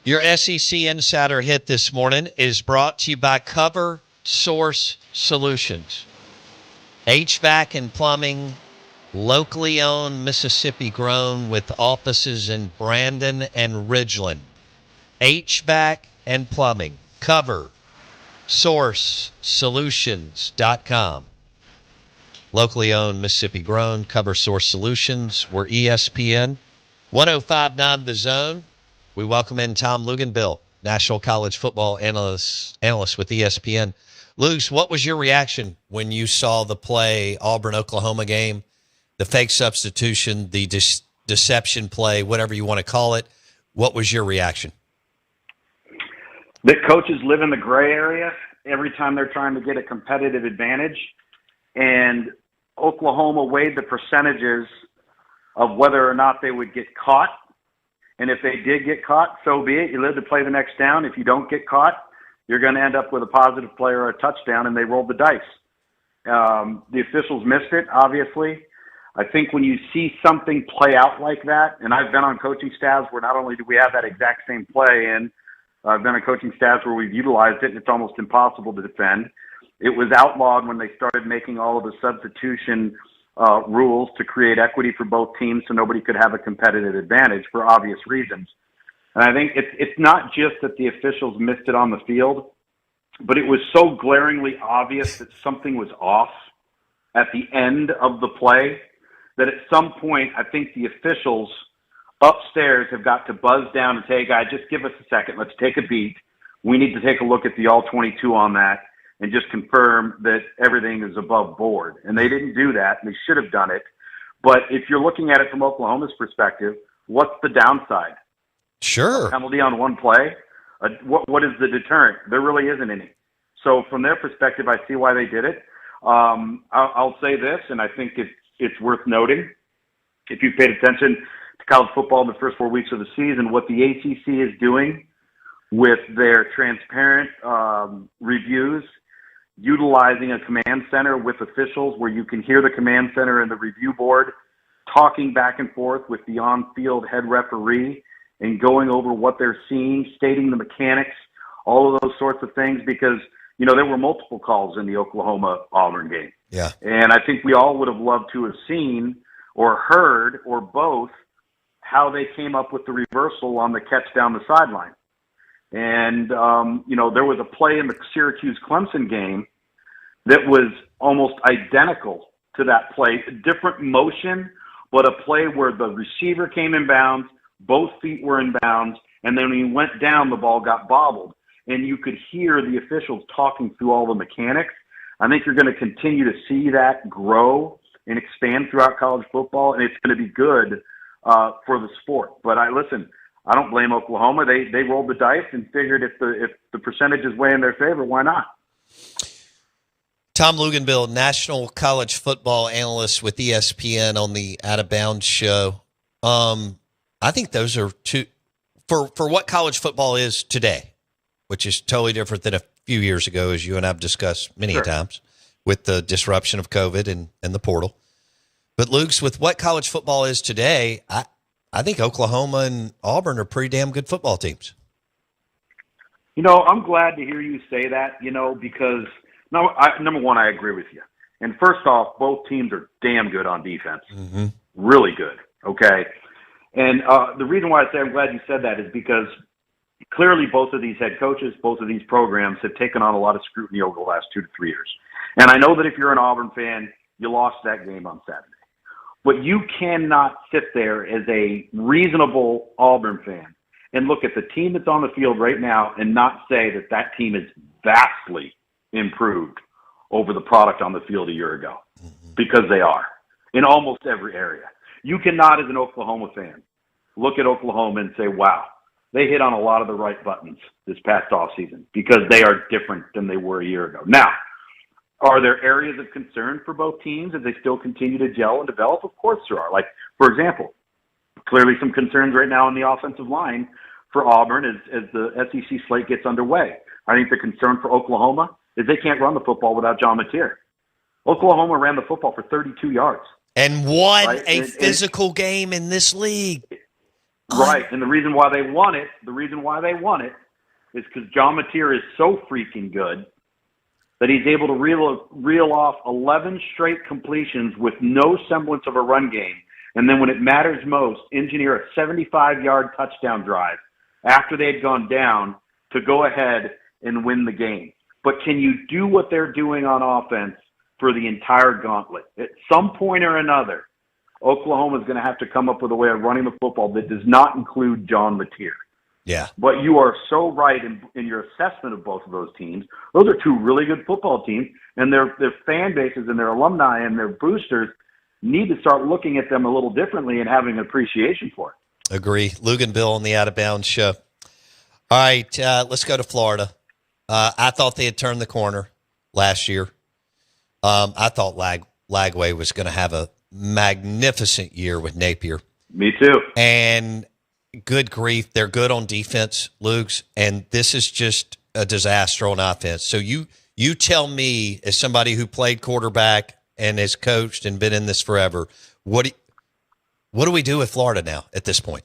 Your SEC Insider Hit this morning is brought to you by Cover Source Solutions. HVAC and plumbing, locally owned, Mississippi grown, with offices in Brandon and Ridgeland. HVAC and plumbing. Cover Source Solutions.com. Locally owned, Mississippi grown, Cover Source Solutions. We're ESPN 1059 The Zone. We welcome in Tom Luginbill, National College Football analyst with ESPN. Lugs, what was your reaction when you saw the play, Auburn-Oklahoma game, the fake substitution, the deception play, whatever you want to call it? What was your reaction? The coaches live in the gray area every time they're trying to get a competitive advantage. And Oklahoma weighed the percentages of whether or not they would get caught. And if they did get caught, so be it. You live to play the next down. If you don't get caught, you're going to end up with a positive play or a touchdown, and they rolled the dice. The officials missed it, obviously. I think when you see something play out like that, and I've been on coaching staffs where not only do we have that exact same play, and I've been on coaching staffs where we've utilized it, and it's almost impossible to defend. It was outlawed when they started making all of the substitution rules to create equity for both teams so nobody could have a competitive advantage for obvious reasons. And I think it's not just that the officials missed it on the field, but it was so glaringly obvious that something was off at the end of the play that at some point I think the officials upstairs have got to buzz down and say, hey, guys, just give us a second. Let's take a beat. We need to take a look at the all-22 on that and just confirm that everything is above board. And they didn't do that, and they should have done it. But if you're looking at it from Oklahoma's perspective, what's the downside? Sure. A penalty on one play? What is the deterrent? There really isn't any. So from their perspective, I see why they did it. I'll say this, and I think it's worth noting. If you've paid attention to college football in the first 4 weeks of the season, what the ACC is doing with their transparent reviews, utilizing a command center with officials where you can hear the command center and the review board talking back and forth with the on-field head referee and going over what they're seeing, stating the mechanics, all of those sorts of things, because, you know, there were multiple calls in the Oklahoma-Auburn game. Yeah. And I think we all would have loved to have seen or heard or both how they came up with the reversal on the catch down the sideline. And, you know, there was a play in the Syracuse-Clemson game that was almost identical to that play. A different motion, but a play where the receiver came in bounds, both feet were in bounds, and then when he went down, the ball got bobbled. And you could hear the officials talking through all the mechanics. I think you're going to continue to see that grow and expand throughout college football, and it's going to be good for the sport. But listen, I don't blame Oklahoma. They rolled the dice and figured if the percentages weigh in their favor, why not? Tom Luginbill, National College Football analyst with ESPN on the Out of Bounds show. I think those are two for what college football is today, which is totally different than a few years ago, as you and I've discussed many times, with the disruption of COVID and the portal. But Luke's, with what college football is today, I think Oklahoma and Auburn are pretty damn good football teams. You know, I'm glad to hear you say that, you know, because number one, I agree with you. And first off, both teams are damn good on defense. Mm-hmm. Really good. Okay. And the reason why I say I'm glad you said that is because clearly both of these head coaches, both of these programs have taken on a lot of scrutiny over the last 2 to 3 years. And I know that if you're an Auburn fan, you lost that game on Saturday. But you cannot sit there as a reasonable Auburn fan and look at the team that's on the field right now and not say that that team is vastly improved over the product on the field a year ago, because they are in almost every area. You cannot, as an Oklahoma fan, look at Oklahoma and say, wow, they hit on a lot of the right buttons this past offseason, because they are different than they were a year ago. Now, are there areas of concern for both teams as they still continue to gel and develop? Of course there are. Like, for example, clearly some concerns right now on the offensive line for Auburn as the SEC slate gets underway. I think the concern for Oklahoma is they can't run the football without John Mateer. Oklahoma ran the football for 32 yards. And won a physical game in this league. Right, and the reason why they won it is because John Mateer is so freaking good that he's able to reel off 11 straight completions with no semblance of a run game. And then when it matters most, engineer a 75-yard touchdown drive after they had gone down to go ahead and win the game. But can you do what they're doing on offense for the entire gauntlet? At some point or another, Oklahoma is going to have to come up with a way of running the football that does not include John Mateer. Yeah. But you are so right in your assessment of both of those teams. Those are two really good football teams, and their fan bases and their alumni and their boosters need to start looking at them a little differently and having an appreciation for it. Agree. Luginbill on the Out of Bounds show. All right, let's go to Florida. I thought they had turned the corner last year. I thought Lagway was going to have a magnificent year with Napier. Me too. And good grief, they're good on defense, Lugs, and this is just a disaster on offense. So you tell me, as somebody who played quarterback and has coached and been in this forever, what do we do with Florida now at this point?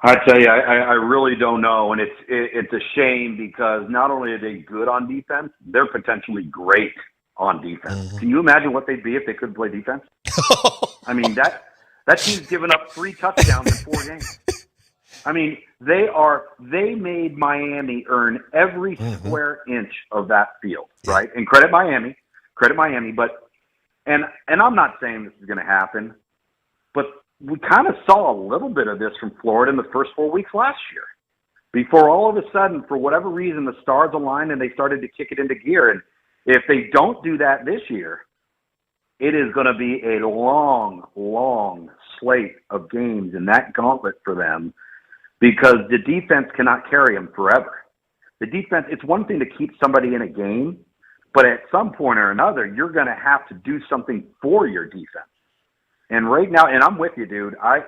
I tell you, I really don't know, and it's a shame because not only are they good on defense, they're potentially great on defense. Mm-hmm. Can you imagine what they'd be if they couldn't play defense? I mean, that team's given up 3 touchdowns in 4 games. I mean, they made Miami earn every square inch of that field, right? And credit Miami, but and I'm not saying this is going to happen, but we kind of saw a little bit of this from Florida in the first 4 weeks last year before all of a sudden, for whatever reason, the stars aligned and they started to kick it into gear. And if they don't do that this year, it is going to be a long, long slate of games in that gauntlet for them because the defense cannot carry them forever. The defense, it's one thing to keep somebody in a game, but at some point or another, you're going to have to do something for your defense. And right now, and I'm with you, dude, I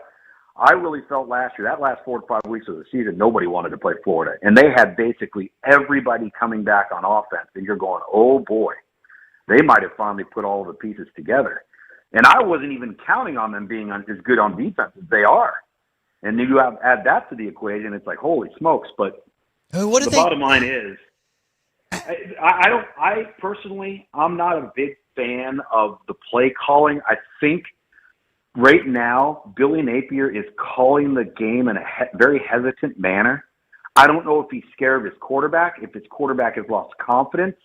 really felt last year, that last 4 to 5 weeks of the season, nobody wanted to play Florida. And they had basically everybody coming back on offense. And you're going, oh, boy, they might have finally put all the pieces together. And I wasn't even counting on them being as good on defense as they are. And then you add that to the equation, it's like, holy smokes. But the bottom line is, I personally, I'm not a big fan of the play calling. I think right now, Billy Napier is calling the game in a very hesitant manner. I don't know if he's scared of his quarterback, if his quarterback has lost confidence,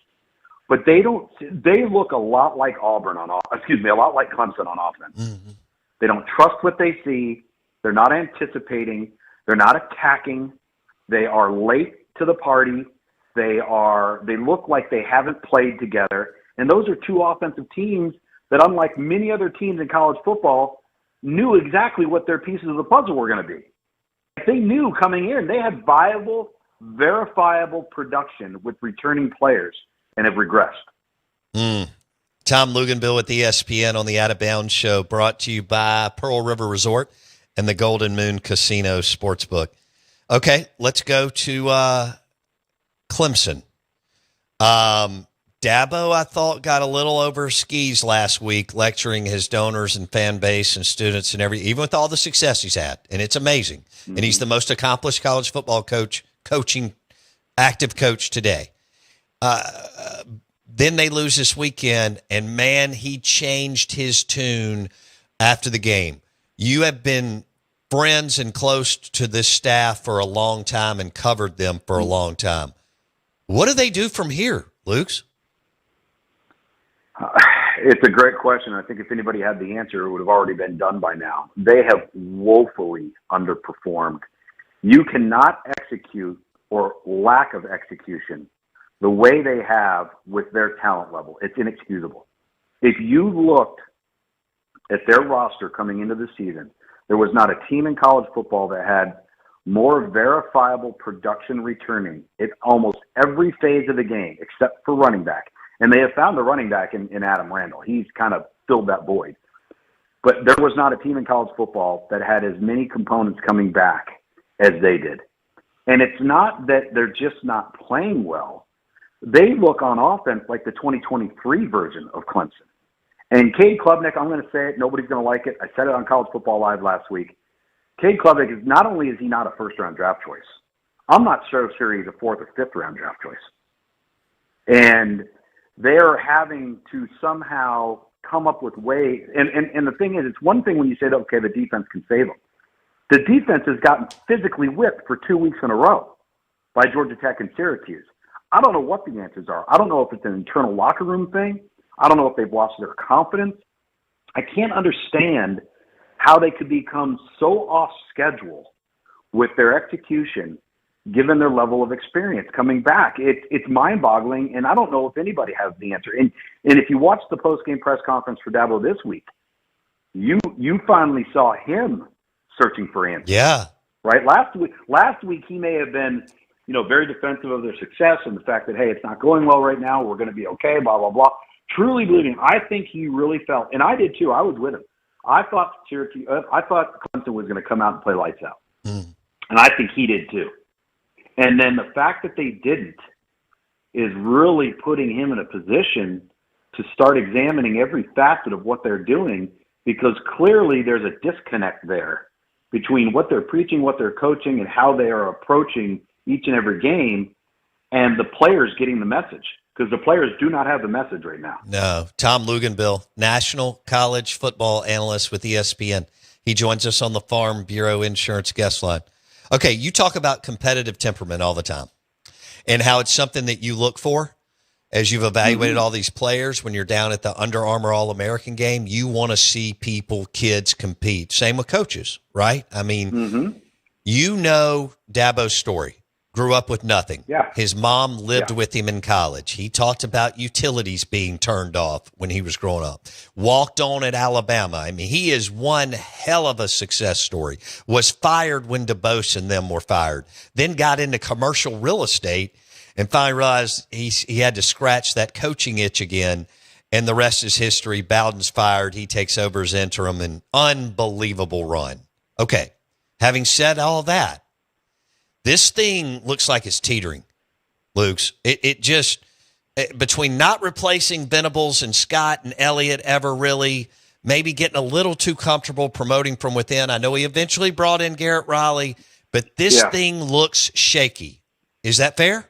but they look a lot like a lot like Clemson on offense. Mm-hmm. They don't trust what they see. They're not anticipating. They're not attacking. They are late to the party. They look like they haven't played together. And those are two offensive teams that, unlike many other teams in college football, knew exactly what their pieces of the puzzle were going to be. They knew coming in, they had viable, verifiable production with returning players and have regressed. Tom Luginbill with ESPN on the Out of Bounds show, brought to you by Pearl River Resort and the Golden Moon Casino Sportsbook. Okay, let's go to Clemson. Dabo, I thought, got a little over skis last week, lecturing his donors and fan base and students and even with all the success he's had. And it's amazing. Mm-hmm. And he's the most accomplished college football active coach today. Then they lose this weekend, and man, he changed his tune after the game. You have been friends and close to this staff for a long time and covered them for a long time. What do they do from here, Luke's? It's a great question. I think if anybody had the answer, it would have already been done by now. They have woefully underperformed. You cannot execute, or lack of execution, the way they have with their talent level. It's inexcusable. If you looked at their roster coming into the season, there was not a team in college football that had more verifiable production returning at almost every phase of the game, except for running back. And they have found the running back in Adam Randall. He's kind of filled that void. But there was not a team in college football that had as many components coming back as they did. And it's not that they're just not playing well. They look on offense like the 2023 version of Clemson. And Cade Klubnik, I'm going to say it, nobody's going to like it. I said it on College Football Live last week. Cade Klubnik is not only is he not a first-round draft choice, I'm not so sure he's a fourth or fifth-round draft choice. And they're having to somehow come up with ways. And the thing is, it's one thing when you say, okay, the defense can save them. The defense has gotten physically whipped for 2 weeks in a row by Georgia Tech and Syracuse. I don't know what the answers are. I don't know if it's an internal locker room thing. I don't know if they've lost their confidence. I can't understand how they could become so off schedule with their execution given their level of experience coming back. It's mind-boggling, and I don't know if anybody has the answer. And if you watch the post-game press conference for Dabo this week, you finally saw him searching for answers. Yeah. Right? Last week he may have been, very defensive of their success and the fact that, hey, it's not going well right now, we're going to be okay, blah, blah, blah. Truly believing, I think he really felt, and I did too, I was with him. I thought Clemson was going to come out and play lights out. And I think he did too. And then the fact that they didn't is really putting him in a position to start examining every facet of what they're doing, because clearly there's a disconnect there between what they're preaching, what they're coaching, and how they are approaching each and every game, and the players getting the message, because the players do not have the message right now. No. Tom Luginbill, national college football analyst with ESPN. He joins us on the Farm Bureau Insurance guest line. Okay, you talk about competitive temperament all the time and how it's something that you look for as you've evaluated all these players. When you're down at the Under Armour All-American game, you want to see kids compete. Same with coaches, right? I mean, you know Dabo's story. Grew up with nothing. Yeah. His mom lived with him in college. He talked about utilities being turned off when he was growing up. Walked on at Alabama. I mean, he is one hell of a success story. Was fired when DeBose and them were fired. Then got into commercial real estate and finally realized he had to scratch that coaching itch again. And the rest is history. Bowden's fired. He takes over as interim, and unbelievable run. Okay. Having said all that, this thing looks like it's teetering, Lukes. It just, between not replacing Venables and Scott and Elliott ever really, maybe getting a little too comfortable promoting from within. I know he eventually brought in Garrett Riley, but this thing looks shaky. Is that fair?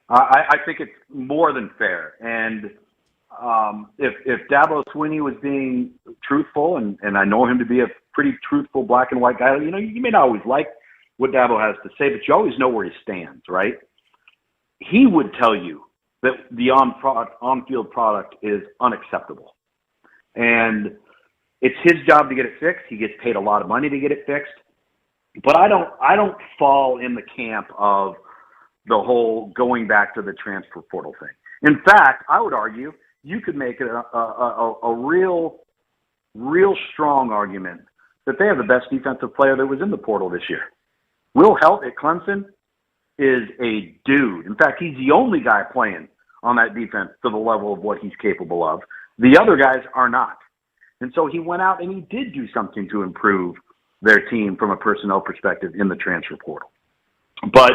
I think it's more than fair. And if Dabo Swinney was being truthful, and I know him to be a pretty truthful black and white guy, you may not always like what Dabo has to say, but you always know where he stands, right? He would tell you that the on-field product is unacceptable. And it's his job to get it fixed. He gets paid a lot of money to get it fixed. But I don't fall in the camp of the whole going back to the transfer portal thing. In fact, I would argue you could make it a real strong argument that they have the best defensive player that was in the portal this year. Will Helt at Clemson is a dude. In fact, he's the only guy playing on that defense to the level of what he's capable of. The other guys are not. And so he went out and he did do something to improve their team from a personnel perspective in the transfer portal. But,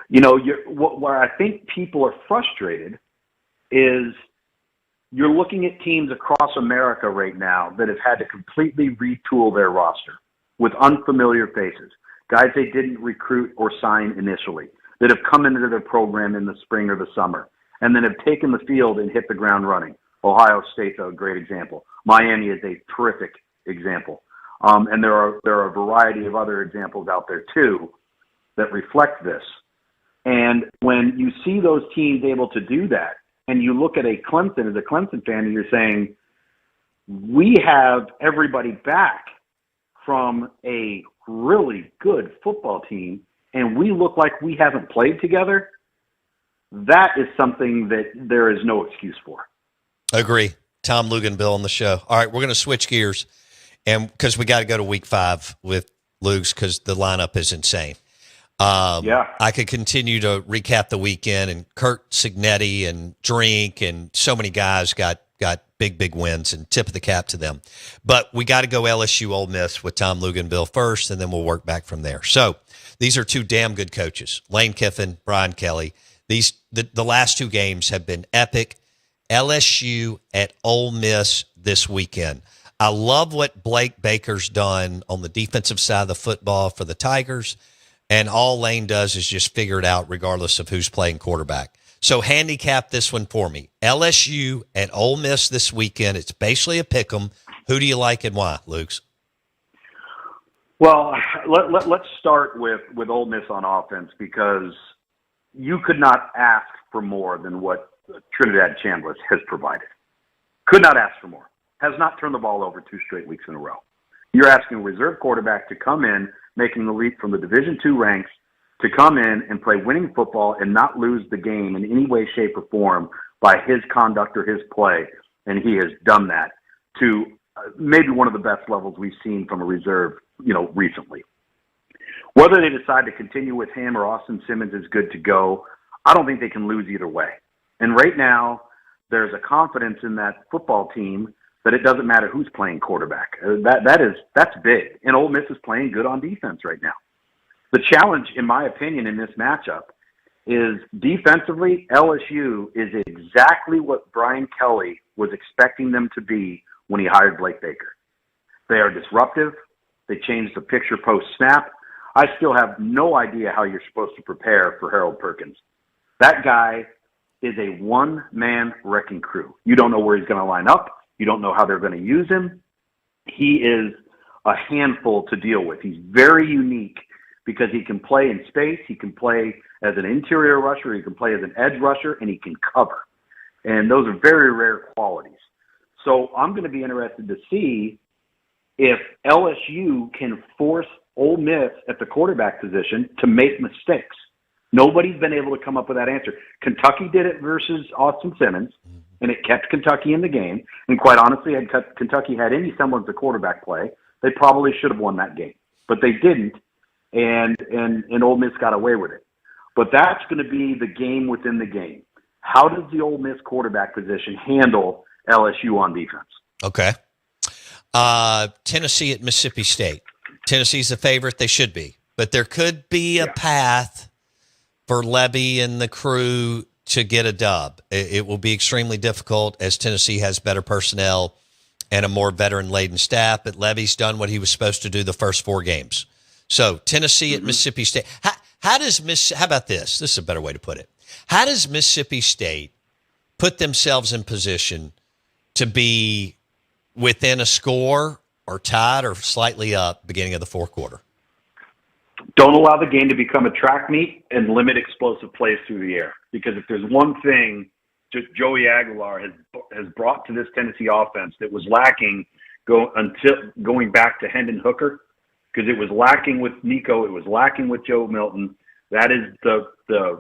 where I think people are frustrated is you're looking at teams across America right now that have had to completely retool their roster with unfamiliar faces. Guys they didn't recruit or sign initially, that have come into their program in the spring or the summer, and then have taken the field and hit the ground running. Ohio State's a great example. Miami is a terrific example. And there are a variety of other examples out there, too, that reflect this. And when you see those teams able to do that, and you look at Clemson as a Clemson fan, and you're saying, we have everybody back from a really good football team, and we look like we haven't played together, that is something that there is no excuse for. Agree. Tom Luginbill on the show. All right, we're going to switch gears, and because we got to go to week 5 with Luke's because the lineup is insane. I could continue to recap the weekend, and Kurt Signetti and Drink and so many guys got big wins, and tip of the cap to them. But we got to go LSU Ole Miss with Tom Luginbill first, and then we'll work back from there. So these are two damn good coaches, Lane Kiffin, Brian Kelly. The last 2 games have been epic. LSU at Ole Miss this weekend. I love what Blake Baker's done on the defensive side of the football for the Tigers, and all Lane does is just figure it out regardless of who's playing quarterback. So handicap this one for me. LSU at Ole Miss this weekend. It's basically a pick 'em. Who do you like and why, Luke's? Well, let's start with Ole Miss on offense, because you could not ask for more than what Trinidad Chambliss has provided. Could not ask for more. Has not turned the ball over 2 straight weeks in a row. You're asking a reserve quarterback to come in, making the leap from the Division II ranks, to come in and play winning football and not lose the game in any way, shape, or form by his conduct or his play. And he has done that to maybe one of the best levels we've seen from a reserve, recently. Whether they decide to continue with him or Austin Simmons is good to go, I don't think they can lose either way. And right now, there's a confidence in that football team that it doesn't matter who's playing quarterback. That's big. And Ole Miss is playing good on defense right now. The challenge, in my opinion, in this matchup is defensively, LSU is exactly what Brian Kelly was expecting them to be when he hired Blake Baker. They are disruptive. They changed the picture post-snap. I still have no idea how you're supposed to prepare for Harold Perkins. That guy is a one-man wrecking crew. You don't know where he's going to line up. You don't know how they're going to use him. He is a handful to deal with. He's very unique because he can play in space. He can play as an interior rusher. He can play as an edge rusher, and he can cover. And those are very rare qualities. So I'm going to be interested to see if LSU can force Ole Miss at the quarterback position to make mistakes. Nobody's been able to come up with that answer. Kentucky did it versus Austin Simmons, and it kept Kentucky in the game. And quite honestly, had Kentucky had any semblance of quarterback play, they probably should have won that game. But they didn't, and Ole Miss got away with it. But that's going to be the game within the game. How does the Ole Miss quarterback position handle LSU on defense? Okay. Tennessee at Mississippi State. Tennessee's the favorite. They should be. But there could be a path for Levy and the crew to get a dub. It will be extremely difficult as Tennessee has better personnel and a more veteran-laden staff, but Levy's done what he was supposed to do the first 4 games. So Tennessee at Mississippi State. How about this? This is a better way to put it. How does Mississippi State put themselves in position to be within a score or tied or slightly up beginning of the 4th quarter? Don't allow the game to become a track meet and limit explosive plays through the air. Because if there's one thing Joey Aguilar has brought to this Tennessee offense that was lacking going back to Hendon Hooker, because it was lacking with Nico, it was lacking with Joe Milton. That is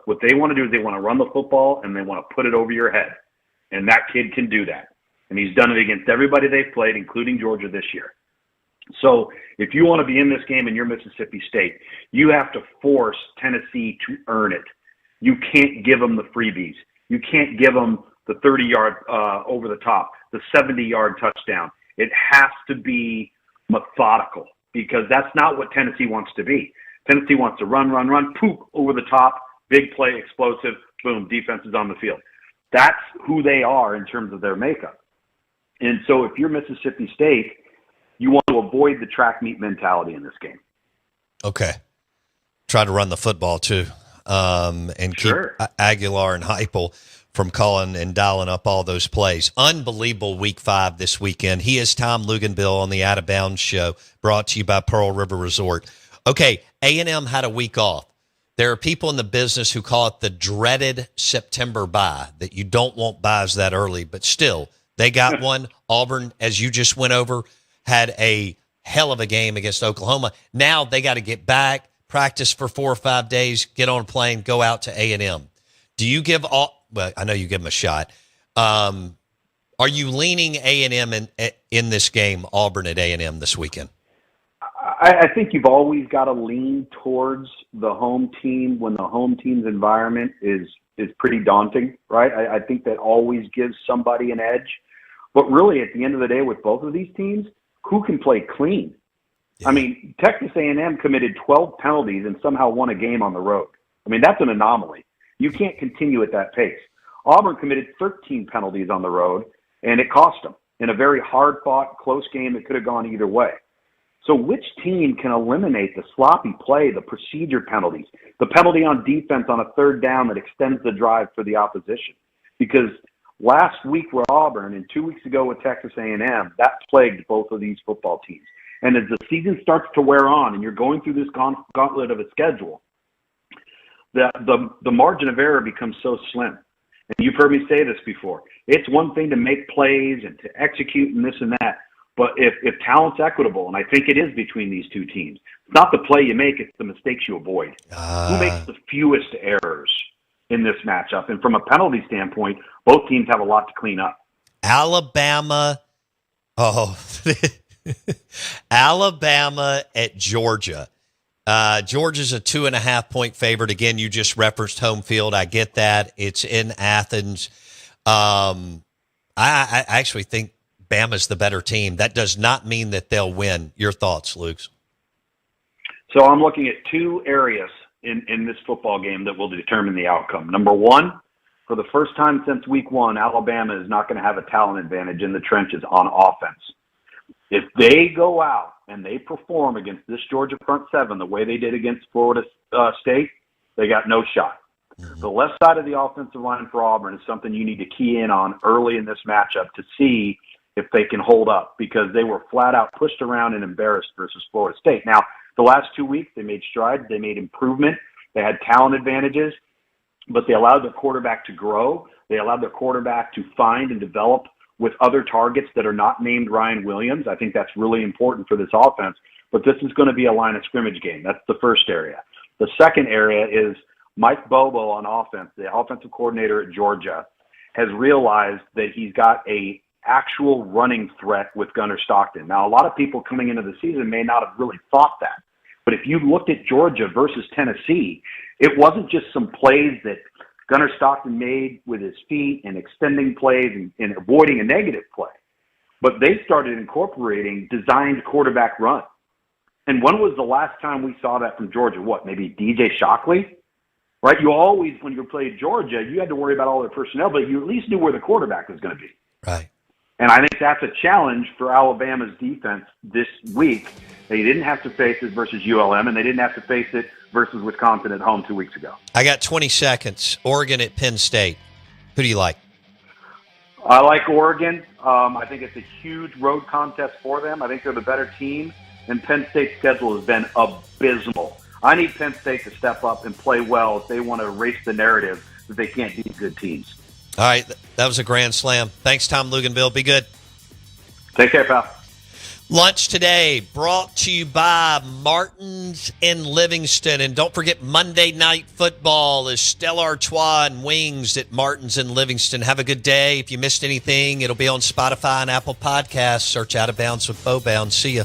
what they want to do is they want to run the football and they want to put it over your head. And that kid can do that. And he's done it against everybody they've played, including Georgia this year. So if you want to be in this game and you're Mississippi State, you have to force Tennessee to earn it. You can't give them the freebies. You can't give them the 30-yard over the top, the 70-yard touchdown. It has to be methodical because that's not what Tennessee wants to be. Tennessee wants to run, poof, over the top, big play, explosive, boom, defense is on the field. That's who they are in terms of their makeup. And so if you're Mississippi State, you want to avoid the track meet mentality in this game. Okay. Try to run the football too, and keep Aguilar and Heupel from calling and dialing up all those plays. Unbelievable Week 5 this weekend. He is Tom Luginbill on the Out of Bounds Show, brought to you by Pearl River Resort. Okay, A&M had a week off. There are people in the business who call it the dreaded September bye, that you don't want buys that early, but still, they got one. Auburn, as you just went over, had a hell of a game against Oklahoma. Now they got to get back, practice for 4 or 5 days, get on a plane, go out to A&M. Do you give all? Well, I know you give them a shot. Are you leaning A&M in this game, Auburn at A&M this weekend? I think you've always got to lean towards the home team when the home team's environment is pretty daunting, right? I think that always gives somebody an edge. But really, at the end of the day, with both of these teams, who can play clean? Yeah. I mean, Texas A&M committed 12 penalties and somehow won a game on the road. I mean, that's an anomaly. You can't continue at that pace. Auburn committed 13 penalties on the road, and it cost them. in a very hard-fought, close game that could have gone either way. So which team can eliminate the sloppy play, the procedure penalties, the penalty on defense on a third down that extends the drive for the opposition? Because last week with Auburn and 2 weeks ago with Texas A&M, that plagued both of these football teams. And as the season starts to wear on and you're going through this gauntlet of a schedule, the margin of error becomes so slim. And you've heard me say this before. It's one thing to make plays and to execute and this and that, but if talent's equitable, and I think it is between these two teams, it's not the play you make, it's the mistakes you avoid. Who makes the fewest errors in this matchup? And from a penalty standpoint, both teams have a lot to clean up. Alabama at Georgia. Georgia's a 2.5-point favorite. Again, you just referenced home field. I get that. It's in Athens. I actually think Bama's the better team. That does not mean that they'll win. Your thoughts, Luke? So I'm looking at two areas in this football game that will determine the outcome. Number one, for the first time since week one, Alabama is not going to have a talent advantage in the trenches on offense. If they go out and they perform against this Georgia front seven the way they did against Florida State, they got no shot. Mm-hmm. The left side of the offensive line for Auburn is something you need to key in on early in this matchup to see if they can hold up, because they were flat out pushed around and embarrassed versus Florida State. Now, the last 2 weeks, they made strides. They made improvement. They had talent advantages, but they allowed their quarterback to grow. They allowed their quarterback to find and develop with other targets that are not named Ryan Williams. I think that's really important for this offense, but this is going to be a line of scrimmage game. That's the first area. The second area is Mike Bobo on offense, the offensive coordinator at Georgia, has realized that he's got a actual running threat with Gunnar Stockton. Now, a lot of people coming into the season may not have really thought that. But if you looked at Georgia versus Tennessee, it wasn't just some plays that Gunnar Stockton made with his feet and extending plays and avoiding a negative play. But they started incorporating designed quarterback run. And when was the last time we saw that from Georgia? What, maybe DJ Shockley? Right? You always, when you played Georgia, you had to worry about all their personnel, but you at least knew where the quarterback was going to be. Right. And I think that's a challenge for Alabama's defense this week. They didn't have to face it versus ULM, and they didn't have to face it versus Wisconsin at home 2 weeks ago. I got 20 seconds. Oregon at Penn State. Who do you like? I like Oregon. I think it's a huge road contest for them. I think they're the better team, and Penn State's schedule has been abysmal. I need Penn State to step up and play well if they want to erase the narrative that they can't beat good teams. All right, that was a grand slam. Thanks, Tom Luginbill. Be good. Take care, pal. Lunch today brought to you by Martin's in Livingston. And don't forget, Monday Night Football is Stella Artois and Wings at Martin's in Livingston. Have a good day. If you missed anything, it'll be on Spotify and Apple Podcasts. Search Out of Bounds with Bowbound. See ya.